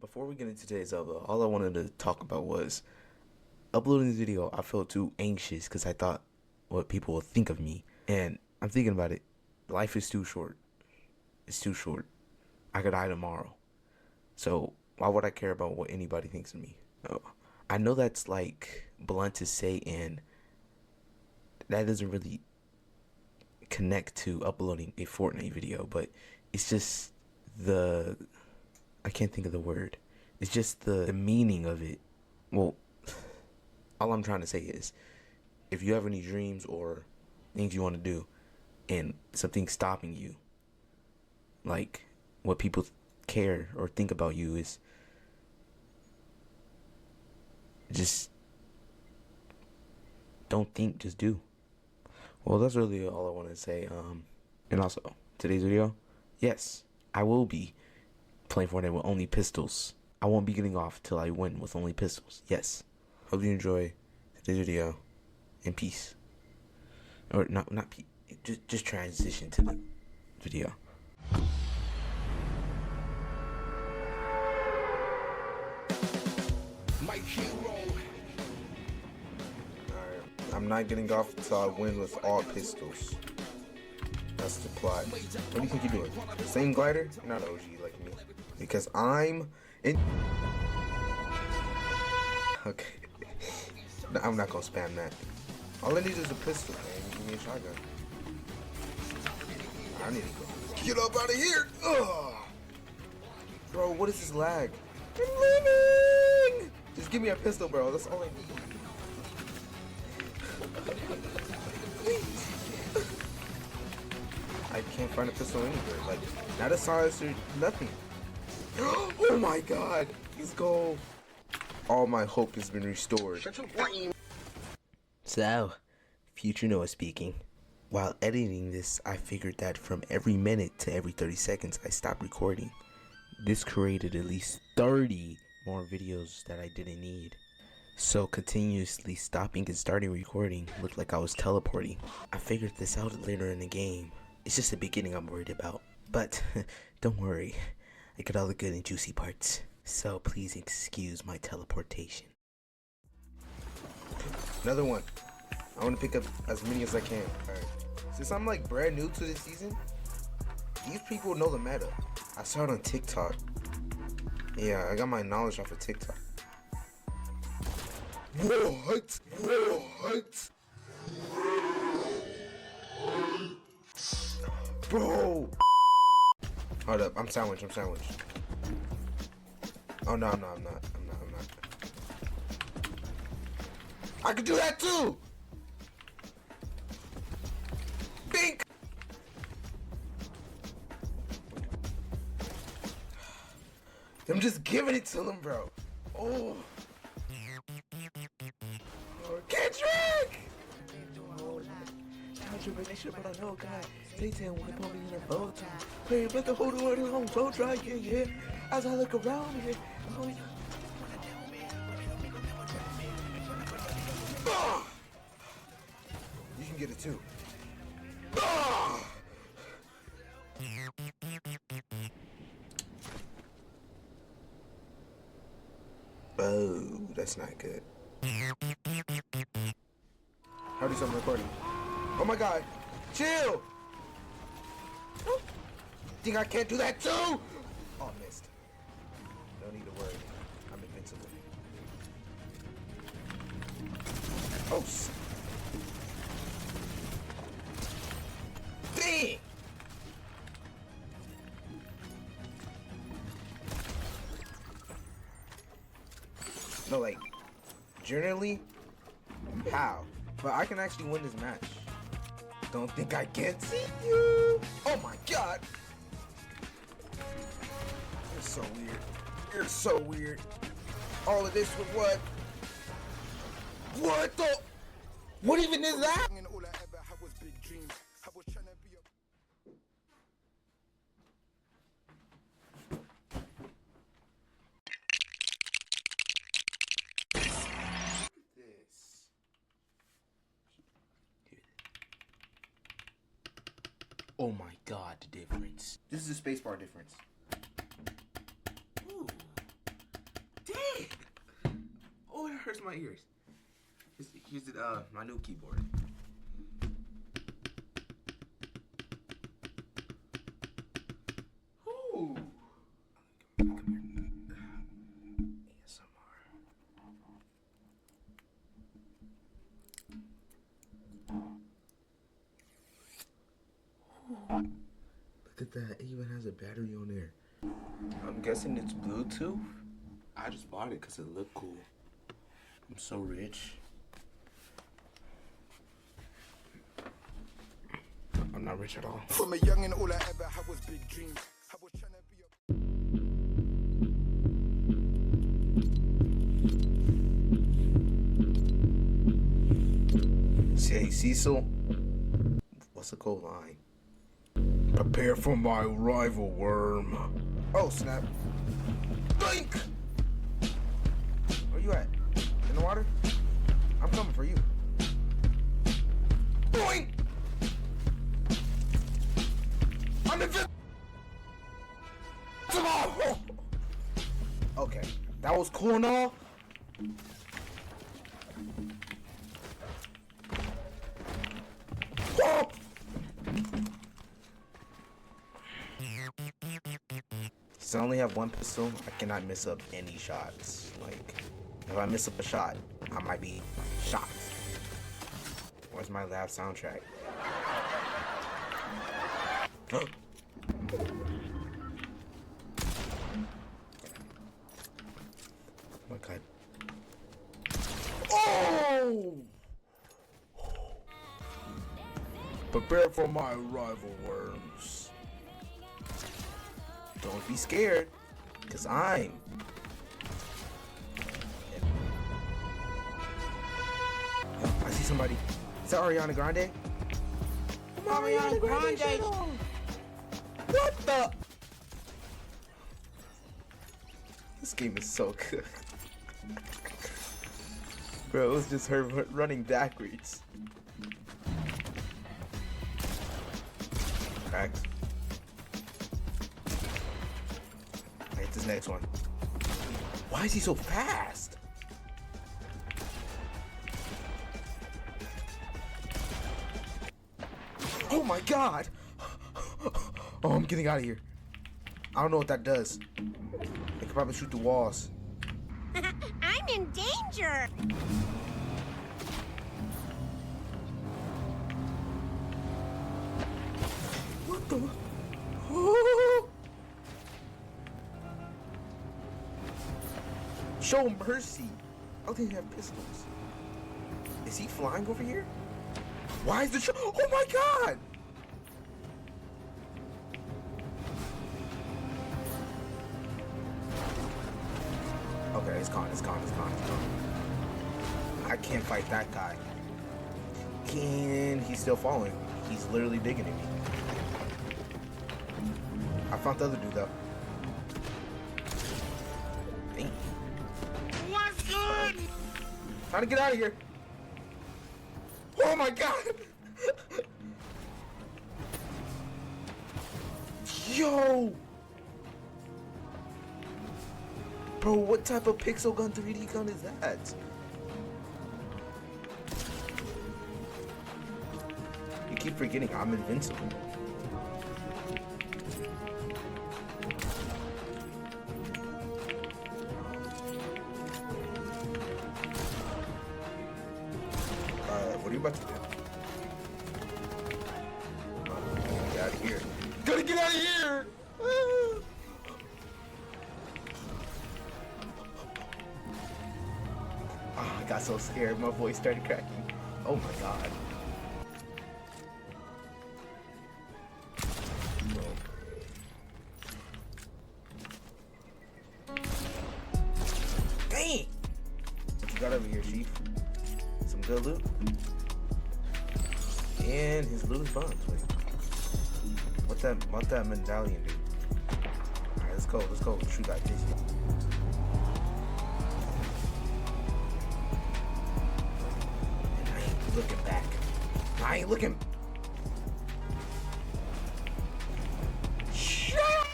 Before we get into today's upload, all I wanted to talk about was uploading this video. I felt too anxious because I thought what people would think of me. And I'm thinking about it. Life is too short. It's too short. I could die tomorrow. So why would I care about what anybody thinks of me? No. I know that's like blunt to say, and that doesn't really connect to uploading a Fortnite video, but it's just I can't think of the word. It's just the meaning of it. Well, all I'm trying to say is, if you have any dreams or things you want to do, and something's stopping you, like what people care or think about you, is just don't think, just do. Well, that's really all I want to say. And also, today's video, yes, I will be playing Fortnite with only pistols. I won't be getting off till I win with only pistols. Yes. Hope you enjoy today's video, and peace. Or not peace. Just transition to the video. My hero. Alright, I'm not getting off until I win with all pistols. That's the plot. What do you think you're doing? Same glider? You're not OG like me. Because I'm in. Okay. No, I'm not gonna spam that. All I need is a pistol, man. Give me a shotgun. I need to go. Get up out of here! Ugh. Bro, what is this lag? I'm leaving! Just give me a pistol, bro. That's all I need. Please. I can't find a pistol anywhere. Like, not a silencer, nothing. Oh my god! Let's go. All my hope has been restored. So, future Noah speaking. While editing this, I figured that from every minute to every 30 seconds, I stopped recording. This created at least 30 more videos that I didn't need. So continuously stopping and starting recording looked like I was teleporting. I figured this out later in the game. It's just the beginning I'm worried about. But don't worry, I got all the good and juicy parts. So please excuse my teleportation. Another one. I want to pick up as many as I can. Alright. Since I'm like brand new to this season, these people know the meta. I saw it on TikTok. Yeah, I got my knowledge off of TikTok. What? What? Bro! Hold up, I'm sandwiched. Oh no, I'm not. I can do that too! Bink! I'm just giving it to them, bro. Oh. Kendrick! But I know God. They tell me put me in a bow tie. Hey, but the whole world is on so dry, yeah. As I look around here, oh, yeah. You can get it too. Oh, that's not good. How do you start recording? Oh my god! Chill! Think I can't do that too? Oh, missed. No need to worry. I'm invincible. Oh, dang! No, like, generally, how? But I can actually win this match. Don't think I can't see you. Oh my god. You're so weird. You're so weird. All of this for what? What the? What even is that? Oh my god, the difference. This is the spacebar difference. Ooh. hurts my ears. Here's my new keyboard. Ooh. Come here. ASMR. Look at that. It even has a battery on there. I'm guessing it's Bluetooth. I just bought it because it looked cool. I'm so rich. I'm not rich at all. From a youngin', all I ever had was big dreams. I was trying to be a... Say, Cecil, what's the code line? Prepare for my rival, worm. Oh, snap. Blink! Where you at? In the water? I'm coming for you. Boing! I'm invincible! Okay, that was cool and all. Whoa! Since I only have one pistol, I cannot miss up any shots. Like, if I miss up a shot, I might be shot. Where's my lab soundtrack? Oh my god. Oh! Prepare for my rival, worms. Don't be scared, cause I'm... I see somebody. Is that Ariana Grande? Ariana Grande! What the? This game is so good. Bro, it was just her running backwards. Cracks. I hit this next one. Why is he so fast? Oh my god! Oh, I'm getting out of here. I don't know what that does. It could probably shoot the walls. I'm in danger! What the? Oh! Show mercy! I don't think they have pistols. Is he flying over here? Why is the show? Oh my god! Okay, it's gone, it's gone, it's gone, it's gone. I can't fight that guy. He's still falling. He's literally digging at me. I found the other dude though. Dang. What's good? Trying to get out of here. Oh my god! Yo! Bro, what type of pixel gun 3D gun is that? You keep forgetting I'm invincible. What are you about to do? Oh, get out of here. Gotta get out of here! Ah. Oh, I got so scared, my voice started cracking. Oh my god. Dang! What you got over here, Chief? Some good loot? And his loot is buns. Wait. What that medallion do? Alright, let's go, shoot that busy. And I ain't looking back. I ain't looking. Shut up!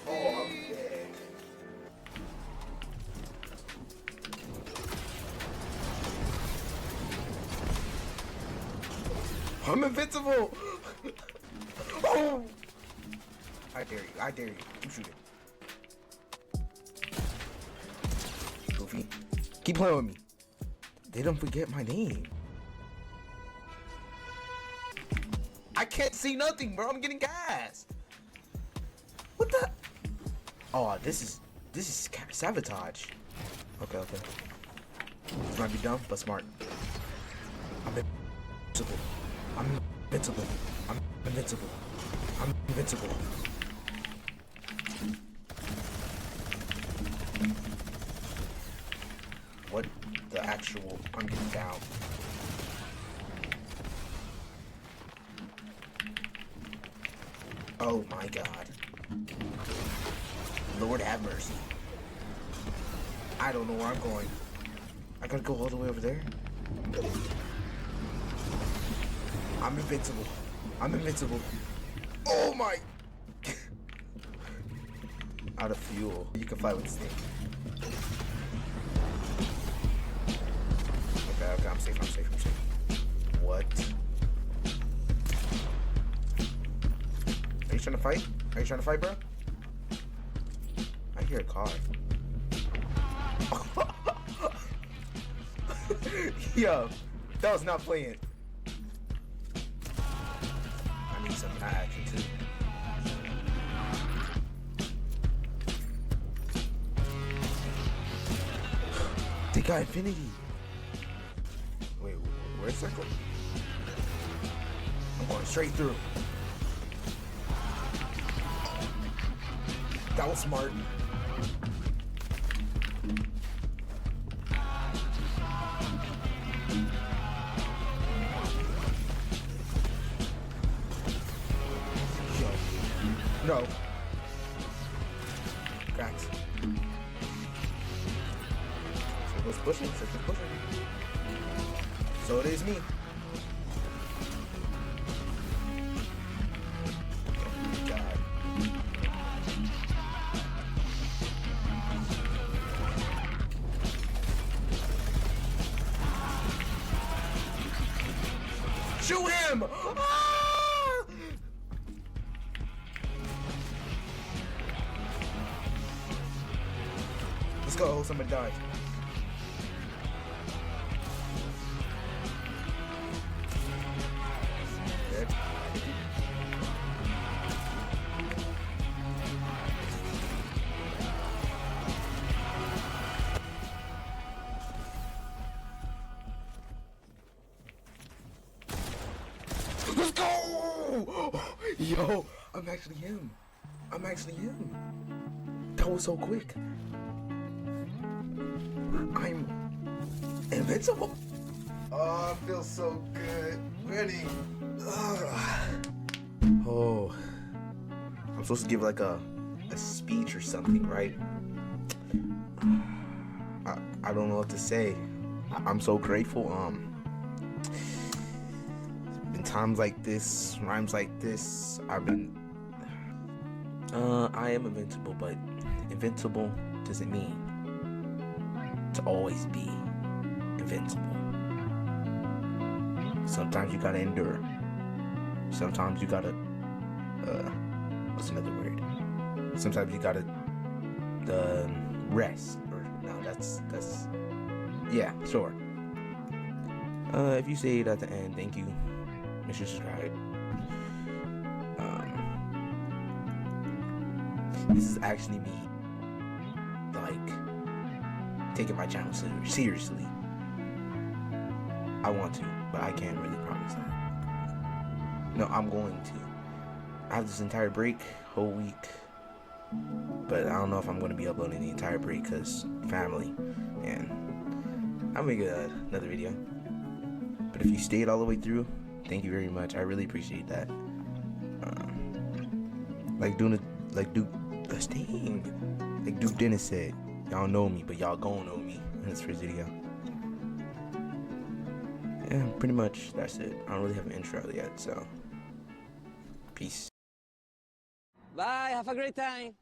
Oh, I'm dead. I'm invincible! Oh! I dare you. I dare you. Keep shooting. Goofy. Keep playing with me. They don't forget my name. I can't see nothing, bro. I'm getting gas. What the? Oh, this is sabotage. Okay, okay. This might be dumb, but smart. I'm invincible. I'm invincible. I'm invincible. I'm invincible. What the actual? I'm getting down. Oh my God. Lord have mercy. I don't know where I'm going. I gotta go all the way over there. I'm invincible. I'm invincible. Oh my. Out of fuel. You can fly with Snake. Okay, okay, I'm safe, I'm safe, I'm safe. What? Are you trying to fight? Are you trying to fight, bro? I hear a car. Yo, that was not playing. I need some action too. They got infinity. Wait, where's circle? I'm going straight through. That was smart. Yo. No. Cracks. Circle's pushing, circle's pushing. So it is me. God. Shoot him! Ah! Let's go, somebody died. Dead. Let's go! Yo, I'm actually him. I'm actually him. That was so quick. I'm invincible. Oh, I feel so good. Ready. Oh. I'm supposed to give like a speech or something, right? I don't know what to say. I'm so grateful. In times like this, rhymes like this, I've been I am invincible, but invincible doesn't mean to always be invincible. Sometimes you gotta endure. Sometimes you gotta what's another word? Sometimes you gotta rest. Or no, that's yeah, sure. If you say it at the end, thank you. Make sure to subscribe. This is actually me, like, taking my channel seriously. I want to, but I can't really promise that. No, I'm going to. I have this entire break, whole week, but I don't know if I'm going to be uploading the entire break because family, and I'll make another video. But if you stayed all the way through, thank you very much. I really appreciate that. Like Duke Dennis said, y'all know me, but y'all gon' know me in this first video. Yeah, pretty much that's it. I don't really have an intro yet, so peace. Bye, have a great time.